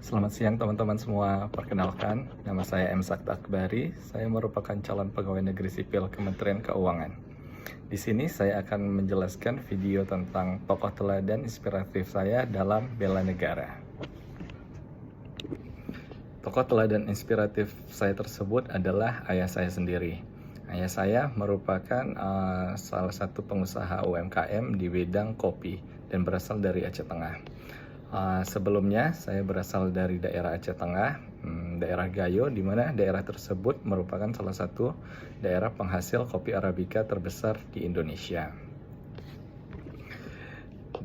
Selamat siang teman-teman semua. Perkenalkan, nama saya M. Sakta Akbari. Saya merupakan calon pegawai negeri sipil Kementerian Keuangan. Di sini saya akan menjelaskan video tentang tokoh teladan inspiratif saya dalam bela negara. Tokoh teladan inspiratif saya tersebut adalah ayah saya sendiri. Ayah saya merupakan salah satu pengusaha UMKM di bidang kopi dan berasal dari Aceh Tengah. Sebelumnya saya berasal dari daerah Aceh Tengah, daerah Gayo, di mana daerah tersebut merupakan salah satu daerah penghasil kopi Arabica terbesar di Indonesia.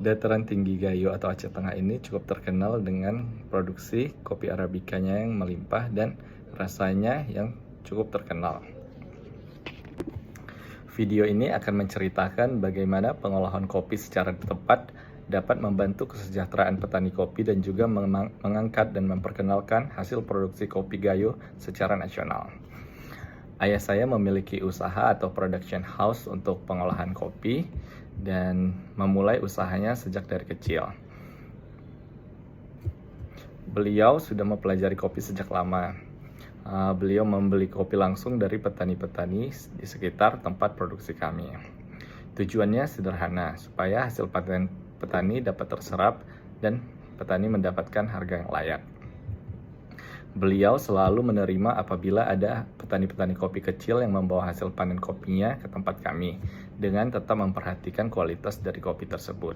Dataran tinggi Gayo atau Aceh Tengah ini cukup terkenal dengan produksi kopi Arabicanya yang melimpah dan rasanya yang cukup terkenal. Video ini akan menceritakan bagaimana pengolahan kopi secara tepat dapat membantu kesejahteraan petani kopi dan juga mengangkat dan memperkenalkan hasil produksi kopi Gayo secara nasional. Ayah saya memiliki usaha atau production house untuk pengolahan kopi dan memulai usahanya sejak dari kecil. Beliau sudah mempelajari kopi sejak lama. Beliau membeli kopi langsung dari petani-petani di sekitar tempat produksi kami. Tujuannya sederhana, supaya hasil panen petani dapat terserap dan petani mendapatkan harga yang layak. Beliau selalu menerima apabila ada petani-petani kopi kecil yang membawa hasil panen kopinya ke tempat kami, dengan tetap memperhatikan kualitas dari kopi tersebut.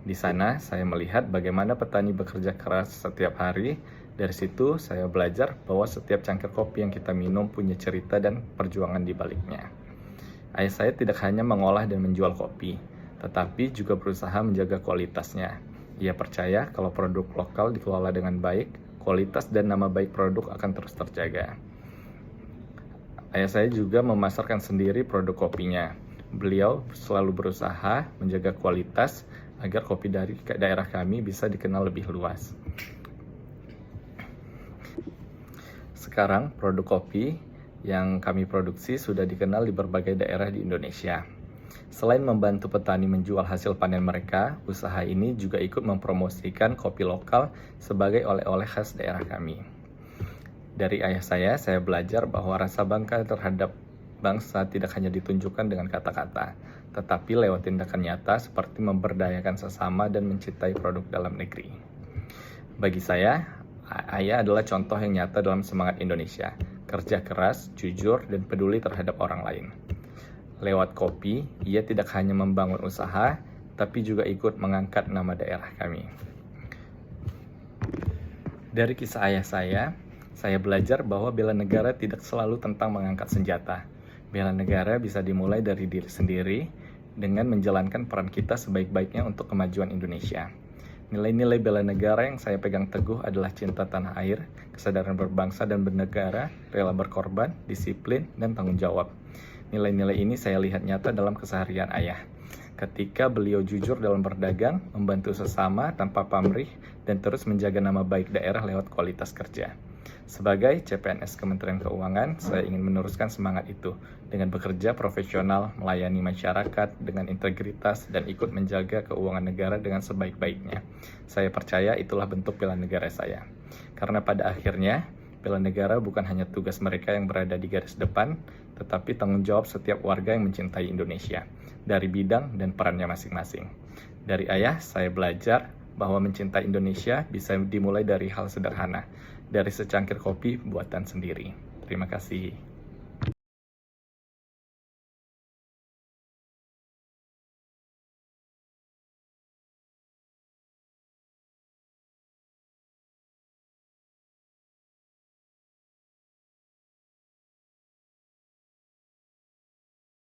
Di sana, saya melihat bagaimana petani bekerja keras setiap hari. Dari situ, saya belajar bahwa setiap cangkir kopi yang kita minum punya cerita dan perjuangan di baliknya. Ayah saya tidak hanya mengolah dan menjual kopi, tetapi juga berusaha menjaga kualitasnya. Ia percaya kalau produk lokal dikelola dengan baik, kualitas dan nama baik produk akan terus terjaga. Ayah saya juga memasarkan sendiri produk kopinya. Beliau selalu berusaha menjaga kualitas agar kopi dari daerah kami bisa dikenal lebih luas. Sekarang produk kopi yang kami produksi sudah dikenal di berbagai daerah di Indonesia. Selain membantu petani menjual hasil panen mereka, usaha ini juga ikut mempromosikan kopi lokal sebagai oleh-oleh khas daerah kami. Dari ayah saya belajar bahwa rasa bangga terhadap bangsa tidak hanya ditunjukkan dengan kata-kata, tetapi lewat tindakan nyata seperti memberdayakan sesama dan mencintai produk dalam negeri. Bagi saya, ayah adalah contoh yang nyata dalam semangat Indonesia, kerja keras, jujur, dan peduli terhadap orang lain. Lewat kopi, ia tidak hanya membangun usaha, tapi juga ikut mengangkat nama daerah kami. Dari kisah ayah saya belajar bahwa bela negara tidak selalu tentang mengangkat senjata. Bela negara bisa dimulai dari diri sendiri dengan menjalankan peran kita sebaik-baiknya untuk kemajuan Indonesia. Nilai-nilai bela negara yang saya pegang teguh adalah cinta tanah air, kesadaran berbangsa dan bernegara, rela berkorban, disiplin, dan tanggung jawab. Nilai-nilai ini saya lihat nyata dalam keseharian ayah. Ketika beliau jujur dalam berdagang, membantu sesama tanpa pamrih, dan terus menjaga nama baik daerah lewat kualitas kerja. Sebagai CPNS Kementerian Keuangan, saya ingin meneruskan semangat itu dengan bekerja profesional, melayani masyarakat dengan integritas, dan ikut menjaga keuangan negara dengan sebaik-baiknya. Saya percaya itulah bentuk bela negara saya. Karena pada akhirnya, bela negara bukan hanya tugas mereka yang berada di garis depan, tetapi tanggung jawab setiap warga yang mencintai Indonesia, dari bidang dan perannya masing-masing. Dari ayah, saya belajar bahwa mencintai Indonesia bisa dimulai dari hal sederhana, dari secangkir kopi buatan sendiri. Terima kasih.